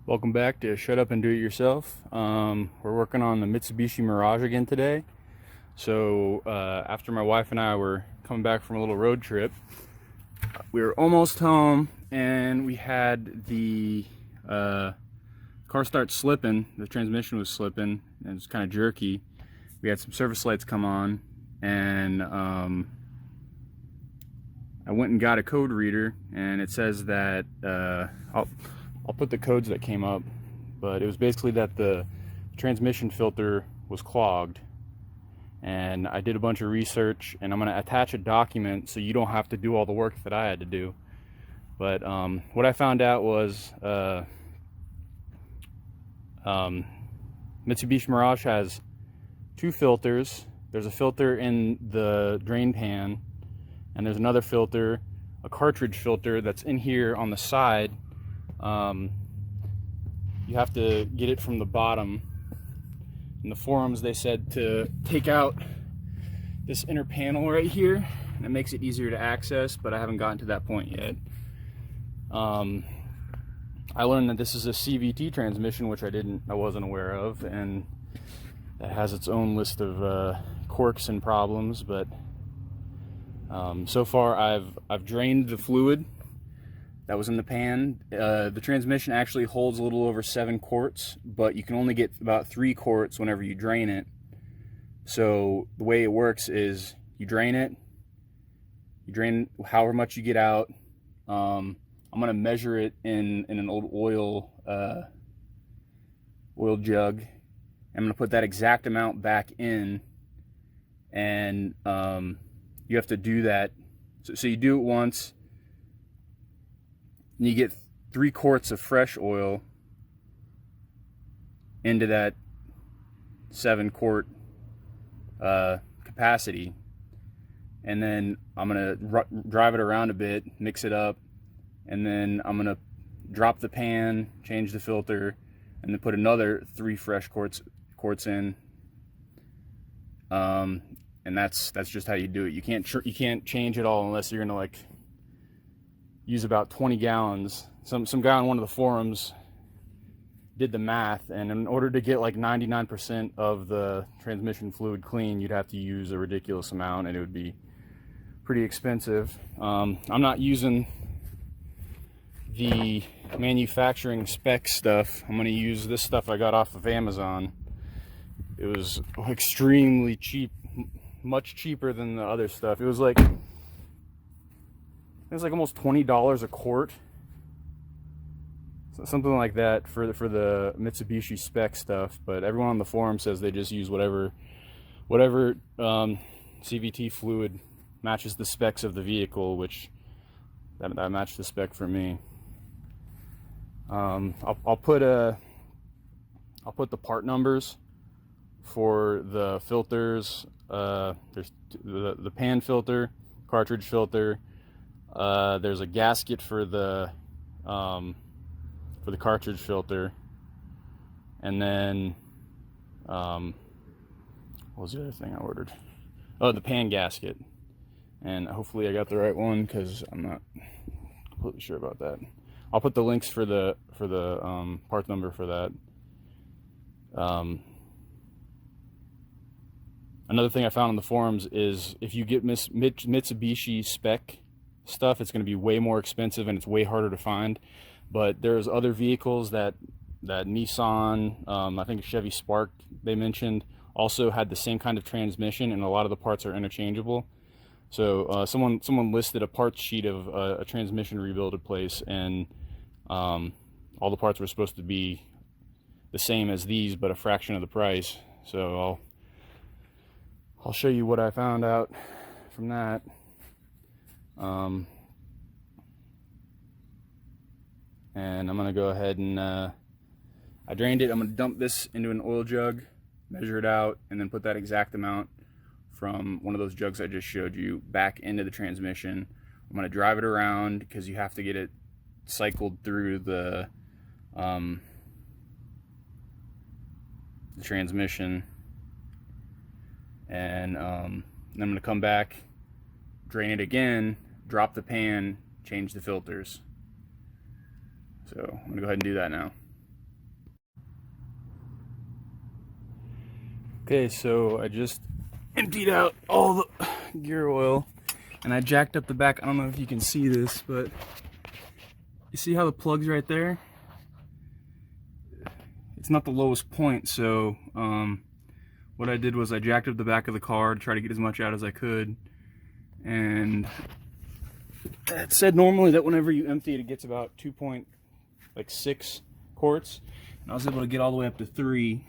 Welcome back to Shut Up and Do It Yourself. We're working on the Mitsubishi Mirage again today. So after my wife and I were coming back from a little road trip, we were almost home and we had the car start slipping. The transmission was slipping and it was kind of jerky. We had some service lights come on, and I went and got a code reader, and it says that I'll put the codes that came up, but it was basically that the transmission filter was clogged. And I did a bunch of research, and I'm going to attach a document so you don't have to do all the work that I had to do. But what I found out was Mitsubishi Mirage has two filters. There's a filter in the drain pan, and there's another filter, a cartridge filter, that's in here on the side. You have to get it from the bottom. In the forums they said to take out this inner panel right here, and it makes it easier to access, but I haven't gotten to that point yet. I learned that this is a CVT transmission, which I wasn't aware of, and that has its own list of quirks and problems. But so far I've drained the fluid that was in the pan. The transmission actually holds a little over 7 quarts, but you can only get about 3 quarts whenever you drain it. So the way it works is you drain however much you get out. I'm gonna measure it in an old oil jug. I'm gonna put that exact amount back in, and you have to do that. So you do it once, and you get 3 quarts of fresh oil into that 7 quart capacity. And then I'm gonna drive it around a bit, mix it up, and then I'm gonna drop the pan, change the filter, and then put another 3 fresh quarts in. And that's just how you do it. You can't change it all unless you're gonna like use about 20 gallons. Some guy on one of the forums did the math, and in order to get like 99% of the transmission fluid clean, you'd have to use a ridiculous amount, and it would be pretty expensive. I'm not using the manufacturing spec stuff. I'm going to use this stuff I got off of Amazon. It was extremely cheap, much cheaper than the other stuff. It was like almost $20 a quart, something like that for the Mitsubishi spec stuff. But everyone on the forum says they just use whatever CVT fluid matches the specs of the vehicle, which that matched the spec for me. I'll put the part numbers for the filters. There's the pan filter, cartridge filter. There's a gasket for the cartridge filter, and then what was the other thing I ordered? Oh, the pan gasket. And hopefully I got the right one, because I'm not completely sure about that. I'll put the links for the part number for that. Another thing I found on the forums is if you get Mitsubishi spec stuff, it's going to be way more expensive and it's way harder to find. But there's other vehicles that Nissan, I think Chevy Spark they mentioned, also had the same kind of transmission, and a lot of the parts are interchangeable. So someone listed a parts sheet of a transmission rebuilded place, and all the parts were supposed to be the same as these, but a fraction of the price. So I'll show you what I found out from that. And I'm gonna go ahead and I drained it. I'm gonna dump this into an oil jug, measure it out, and then put that exact amount from one of those jugs I just showed you back into the transmission. I'm gonna drive it around, because you have to get it cycled through the transmission, and then I'm gonna come back, drain it again, drop the pan, change the filters. So I'm gonna go ahead and do that now. Okay, so I just emptied out all the gear oil and I jacked up the back. I don't know if you can see this, but you see how the plug's right there? It's not the lowest point, so what I did was I jacked up the back of the car to try to get as much out as I could, and it said normally that whenever you empty it, it gets about 2.6 quarts, and I was able to get all the way up to 3.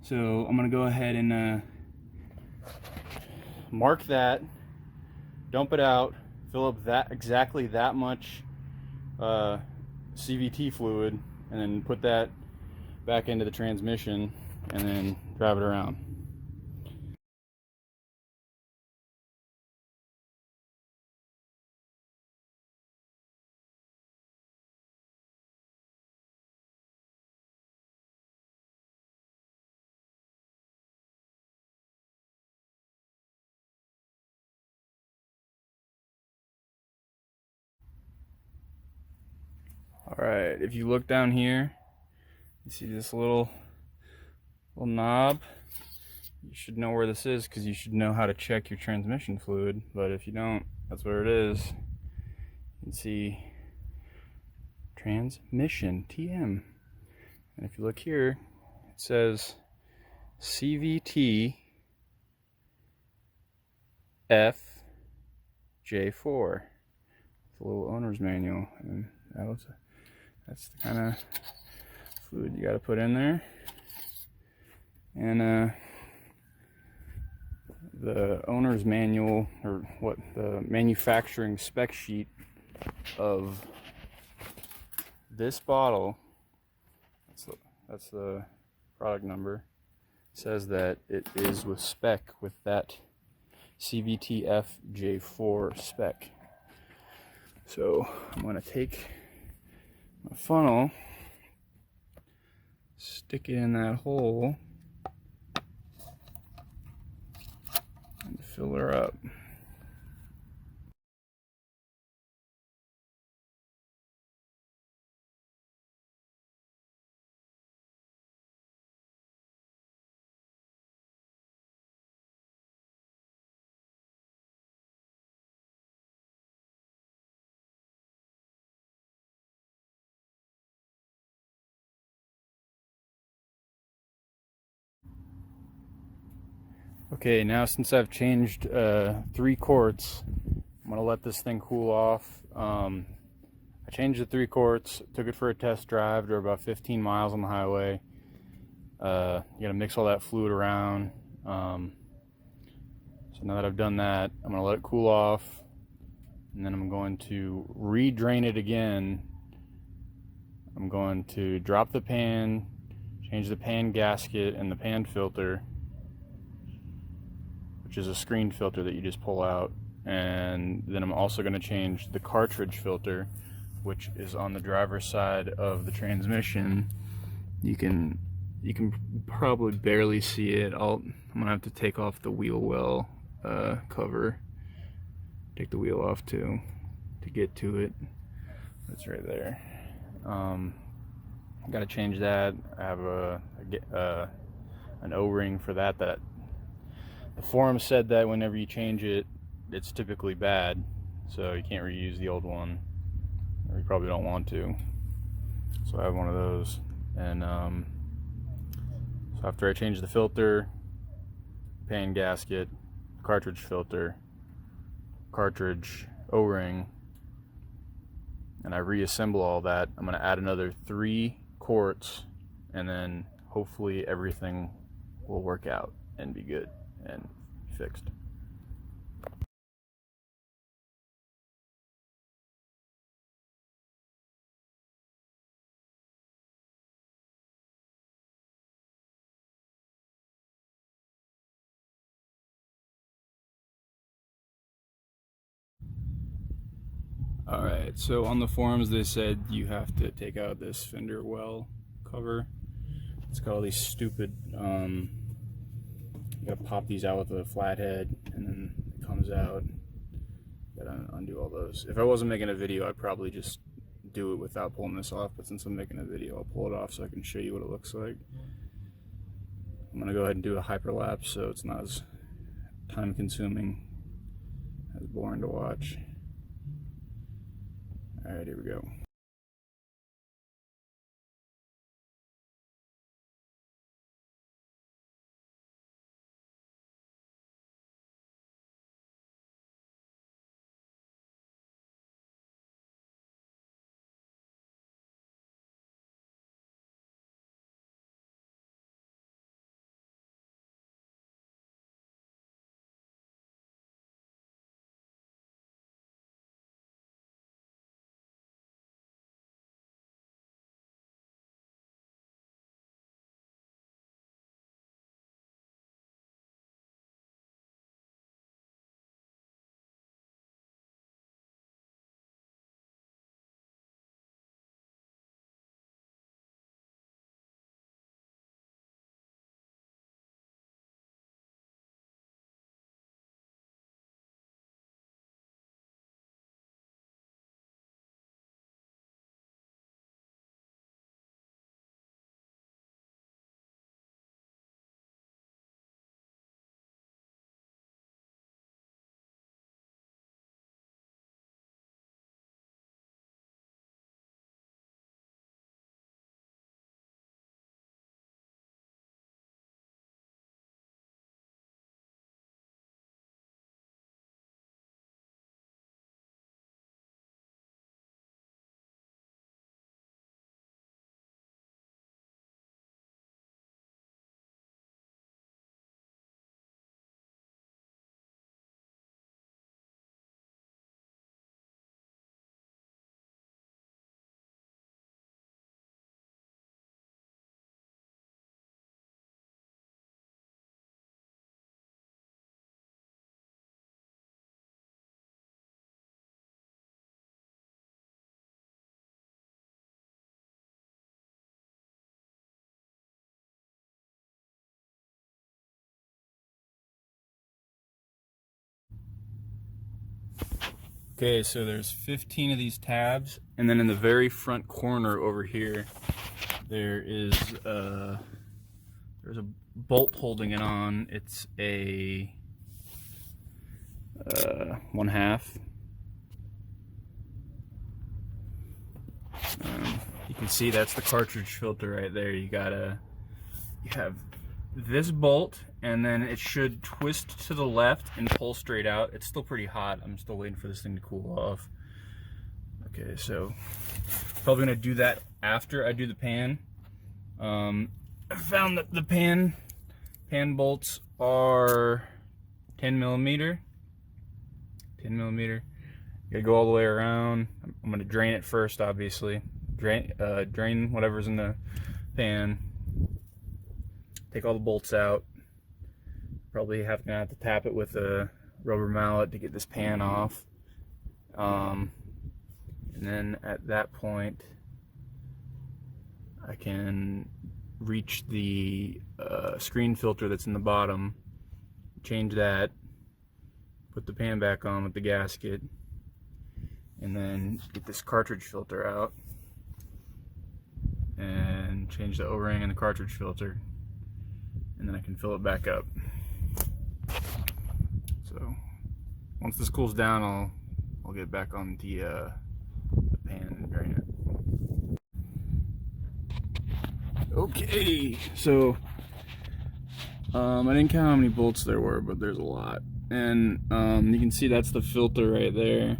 So I'm gonna go ahead and mark that, dump it out, fill up exactly that much CVT fluid, and then put that back into the transmission and then drive it around. Alright, if you look down here, you see this little knob. You should know where this is because you should know how to check your transmission fluid, but if you don't, that's where it is. You can see transmission, TM. And if you look here, it says CVT J4. It's a little owner's manual, and that's the kind of fluid you got to put in there. And the owner's manual, or what, the manufacturing spec sheet of this bottle, that's the product number, says that it is with spec with that CVT J4 spec. So I'm going to take my funnel, stick it in that hole, and fill her up. Okay, now since I've changed 3 quarts, I'm going to let this thing cool off. I changed the 3 quarts, took it for a test drive. They're about 15 miles on the highway. You got to mix all that fluid around. So now that I've done that, I'm going to let it cool off, and then I'm going to re-drain it again. I'm going to drop the pan, change the pan gasket and the pan filter, which is a screen filter that you just pull out, and then I'm also going to change the cartridge filter, which is on the driver's side of the transmission. You can probably barely see it. I'm gonna have to take off the wheel well cover, take the wheel off too to get to it. It's right there. Got to change that. I have an O-ring for that. That the forum said that whenever you change it, it's typically bad, so you can't reuse the old one, or you probably don't want to. So I have one of those, and so after I change the filter, pan gasket, cartridge filter, cartridge O-ring, and I reassemble all that, I'm going to add another 3 quarts, and then hopefully everything will work out and be good and fixed. Alright, so on the forums they said you have to take out this fender well cover. It's got all these stupid, you gotta pop these out with a flathead and then it comes out. You gotta undo all those. If I wasn't making a video, I'd probably just do it without pulling this off, but since I'm making a video, I'll pull it off so I can show you what it looks like. I'm gonna go ahead and do a hyperlapse so it's not as time consuming, as boring to watch. All right, here we go. Okay, so there's 15 of these tabs, and then in the very front corner over here, there's a bolt holding it on. It's a 1/2. You can see that's the cartridge filter right there. You have this bolt, and then it should twist to the left and pull straight out. It's still pretty hot. I'm still waiting for this thing to cool off. Okay, so probably gonna do that after I do the pan. I found that the pan bolts are 10 millimeter. You gotta go all the way around. I'm gonna drain it first, obviously. Drain whatever's in the pan. Take all the bolts out. Probably gonna have to tap it with a rubber mallet to get this pan off. And then at that point, I can reach the screen filter that's in the bottom, change that, put the pan back on with the gasket, and then get this cartridge filter out and change the O-ring and the cartridge filter, and then I can fill it back up. So once this cools down, I'll get back on the pan and drain it. Okay, so I didn't count how many bolts there were, but there's a lot. And you can see that's the filter right there.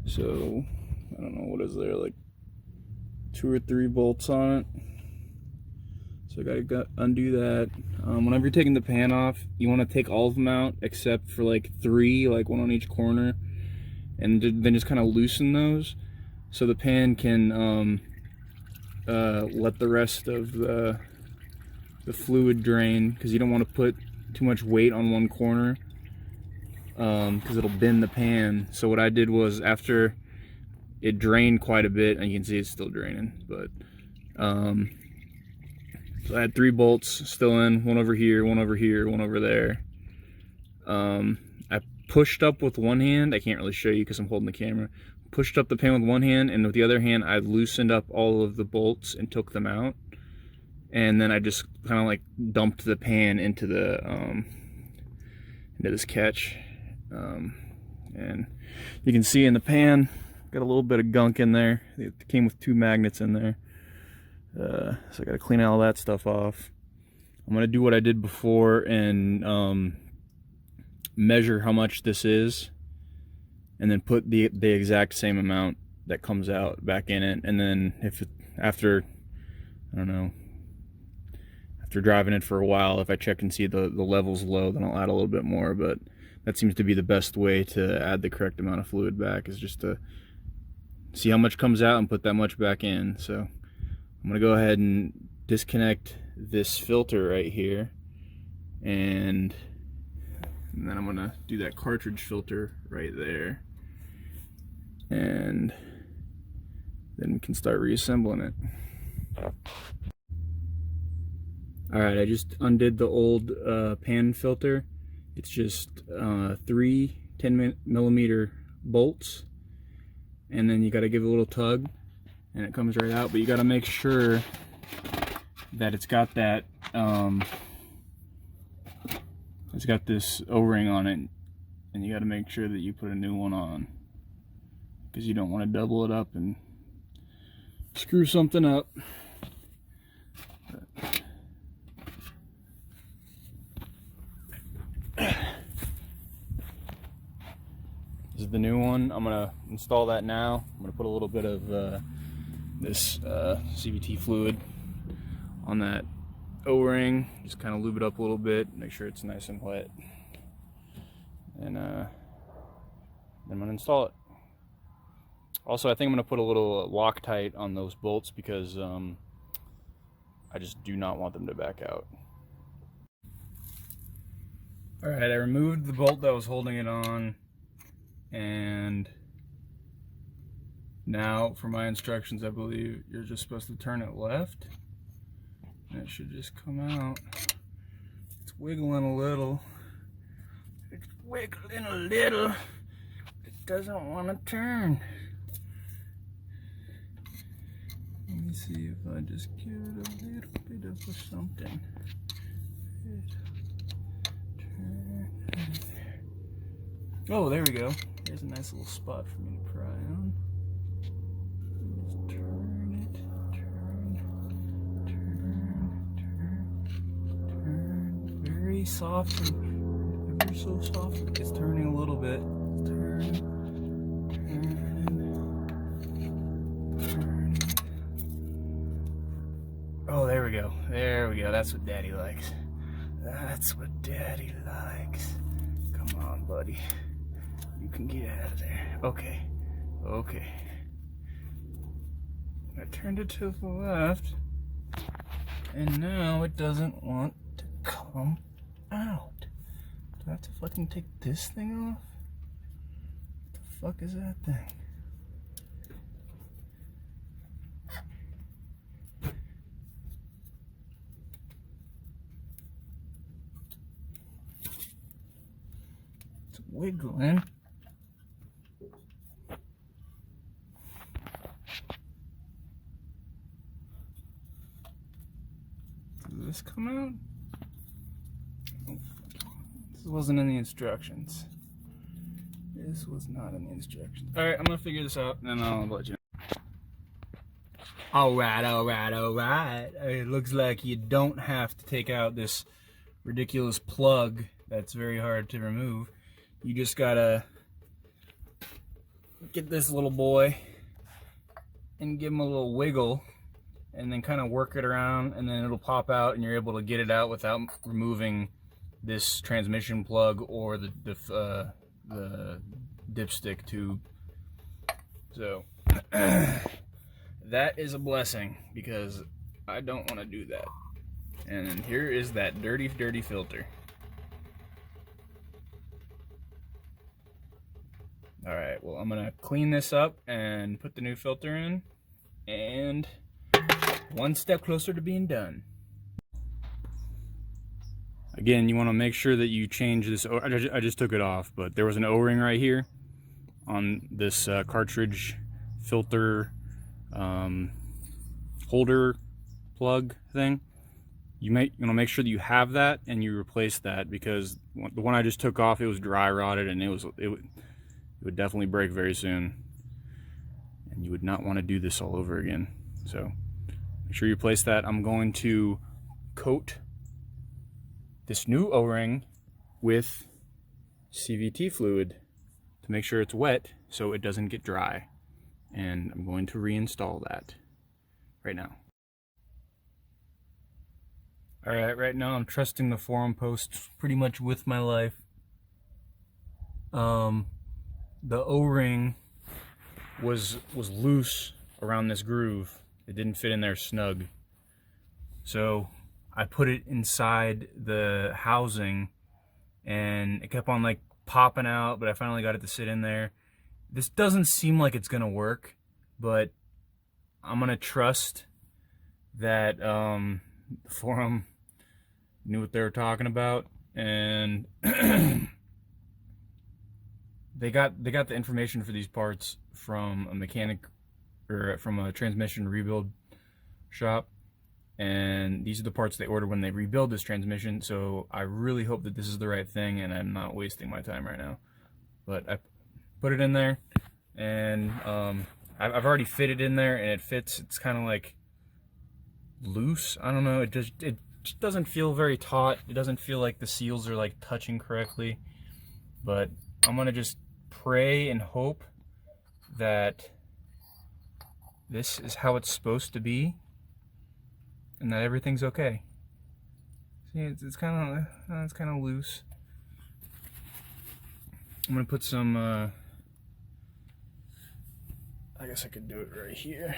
So I don't know, what is there, like 2 or 3 bolts on it. So I gotta undo that. Whenever you're taking the pan off, you want to take all of them out except for like 3, like 1 on each corner, and then just kind of loosen those so the pan can let the rest of the fluid drain, because you don't want to put too much weight on one corner because it'll bend the pan. So what I did was, after it drained quite a bit, and you can see it's still draining, but so I had 3 bolts still in, 1 over here, 1 over here, 1 over there. I pushed up with one hand. I can't really show you because I'm holding the camera. Pushed up the pan with one hand, and with the other hand I loosened up all of the bolts and took them out. and then I just kind of like dumped the pan into the into this catch, and you can see in the pan got a little bit of gunk in there. It came with 2 magnets in there, so I got to clean all that stuff off. I'm gonna do what I did before and measure how much this is, and then put the exact same amount that comes out back in it. And then if it, after, I don't know, after driving it for a while, if I check and see the level's low, then I'll add a little bit more. But that seems to be the best way to add the correct amount of fluid back, is just to see how much comes out and put that much back in. So I'm gonna go ahead and disconnect this filter right here, and then I'm gonna do that cartridge filter right there, and then we can start reassembling it. Alright, I just undid the old pan filter. It's just 3 10mm bolts, and then you got to give it a little tug and it comes right out. But you got to make sure that it's got that it's got this O-ring on it, and you got to make sure that you put a new one on, because you don't want to double it up and screw something up. This is the new one. I'm gonna install that now. I'm gonna put a little bit of this CVT fluid on that O-ring, just kind of lube it up a little bit, make sure it's nice and wet, and then I'm gonna install it. Also, I think I'm gonna put a little Loctite on those bolts, because I just do not want them to back out. Alright, I removed the bolt that was holding it on, and now for my instructions, I believe you're just supposed to turn it left, and it should just come out. It's wiggling a little. It's wiggling a little. It doesn't want to turn. Let me see if I just give it a little bit of something. Oh, there we go. There's a nice little spot for me to pry on. Just turn it, turn. Very softly, ever so softly. It's turning a little bit. Turn. Oh, there we go. There we go. That's what Daddy likes. That's what Daddy likes. Come on, buddy. You can get out of there. Okay. Okay. I turned it to the left, and now it doesn't want to come out. Do I have to fucking take this thing off? What the fuck is that thing? It's wiggling. Did this come out? This wasn't in the instructions. This was not in the instructions. Alright, I'm gonna figure this out, and then I'll let you know. Alright, alright, alright. It looks like you don't have to take out this ridiculous plug that's very hard to remove. You just gotta get this little boy and give him a little wiggle, and then kind of work it around, and then it'll pop out, and you're able to get it out without removing this transmission plug or the dipstick tube. So that is a blessing, because I don't want to do that. And here is that dirty filter. Alright, well, I'm gonna clean this up and put the new filter in, and one step closer to being done. Again, you want to make sure that you change this. I just took it off, but there was an O-ring right here on this cartridge filter holder plug thing. you want to make sure that you have that and you replace that, because the one I just took off, it was dry rotted and it would definitely break very soon, and you would not want to do this all over again. So make sure you replace that. I'm going to coat this new O-ring with CVT fluid to make sure it's wet so it doesn't get dry, and I'm going to reinstall that right now. Alright, right now I'm trusting the forum post pretty much with my life. The O-ring was loose around this groove. It didn't fit in there snug. So I put it inside the housing and it kept on like popping out, but I finally got it to sit in there. This doesn't seem like it's gonna work, but I'm gonna trust that the forum knew what they were talking about, and they got the information for these parts from a mechanic, or from a transmission rebuild shop, and these are the parts they order when they rebuild this transmission. So I really hope that this is the right thing and I'm not wasting my time right now. But I put it in there, and I've already fitted in there and it fits. It's kind of like loose, I don't know, it just doesn't feel very taut. It doesn't feel like the seals are like touching correctly, but I'm gonna just pray and hope that this is how it's supposed to be and that everything's okay. See, it's kind of loose. I'm gonna put some I guess I could do it right here.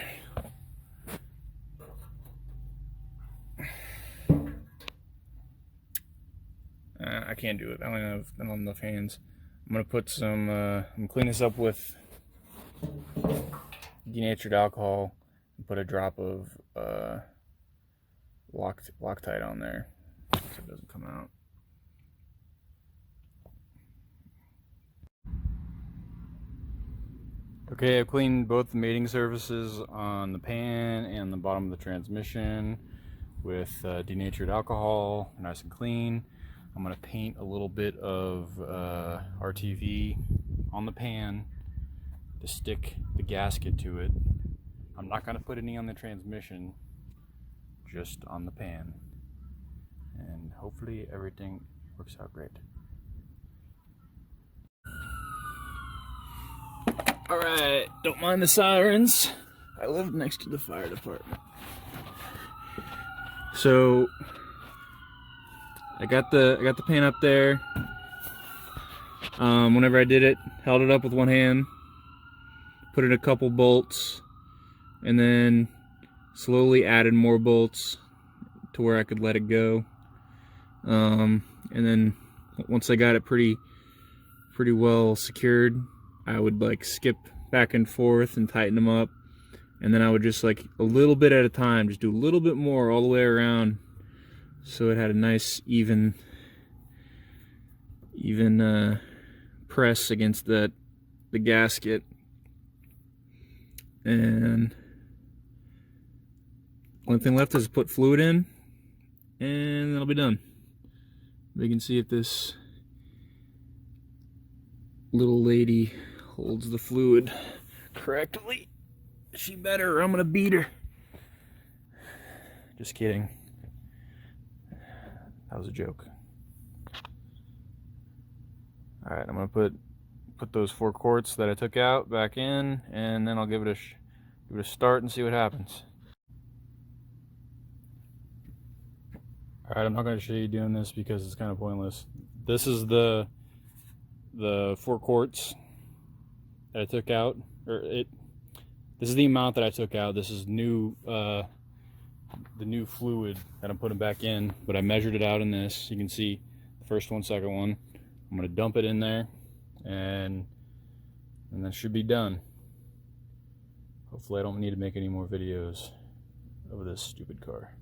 I can't do it. I don't have enough hands. I'm gonna put some. I'm gonna clean this up with denatured alcohol and put a drop of Loctite on there so it doesn't come out. Okay, I've cleaned both the mating surfaces on the pan and the bottom of the transmission with denatured alcohol, nice and clean. I'm going to paint a little bit of RTV on the pan to stick the gasket to it. I'm not going to put any on the transmission, just on the pan. And hopefully everything works out great. Alright, don't mind the sirens. I live next to the fire department. So I got the pan up there. Whenever I did it, held it up with one hand, put in a couple bolts, and then slowly added more bolts to where I could let it go. And then once I got it pretty well secured, I would like skip back and forth and tighten them up, and then I would just like a little bit at a time, just do a little bit more all the way around, so it had a nice even press against the gasket. And one thing left is to put fluid in, and that'll be done. We can see if this little lady holds the fluid correctly. She better, or I'm gonna beat her. Just kidding. That was a joke. Alright, I'm gonna put those 4 quarts that I took out back in, and then I'll give it a start and see what happens. Alright, I'm not gonna show you doing this because it's kind of pointless. This is the 4 quarts that I took out, this is the amount that I took out. This is new, the new fluid that I'm putting back in, but I measured it out in this. You can see the first one, second one. I'm gonna dump it in there, and that should be done. Hopefully I don't need to make any more videos of this stupid car.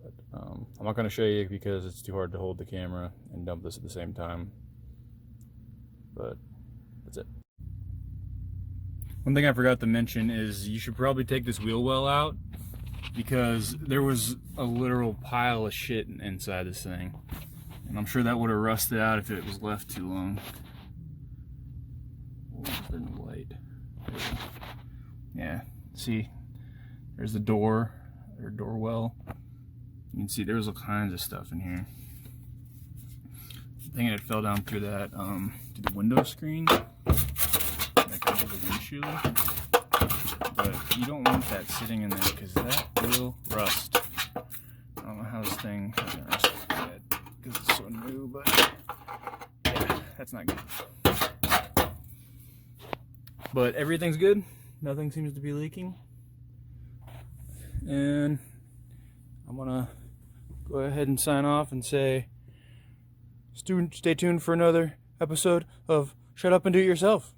But I'm not gonna show you because it's too hard to hold the camera and dump this at the same time. But that's it. One thing I forgot to mention is you should probably take this wheel well out because there was a literal pile of shit inside this thing. And I'm sure that would have rusted out if it was left too long. Oh, there's no light. Yeah, see, there's the door, or door well. You can see there's all kinds of stuff in here. I think it fell down through that, through the window screen, like under the windshield. But you don't want that sitting in there because that will rust. I don't know how this thing hasn't rusted yet because it's so new, but yeah, that's not good. But everything's good. Nothing seems to be leaking. And I'm gonna go ahead and sign off and say, stay tuned for another episode of Shut Up and Do It Yourself.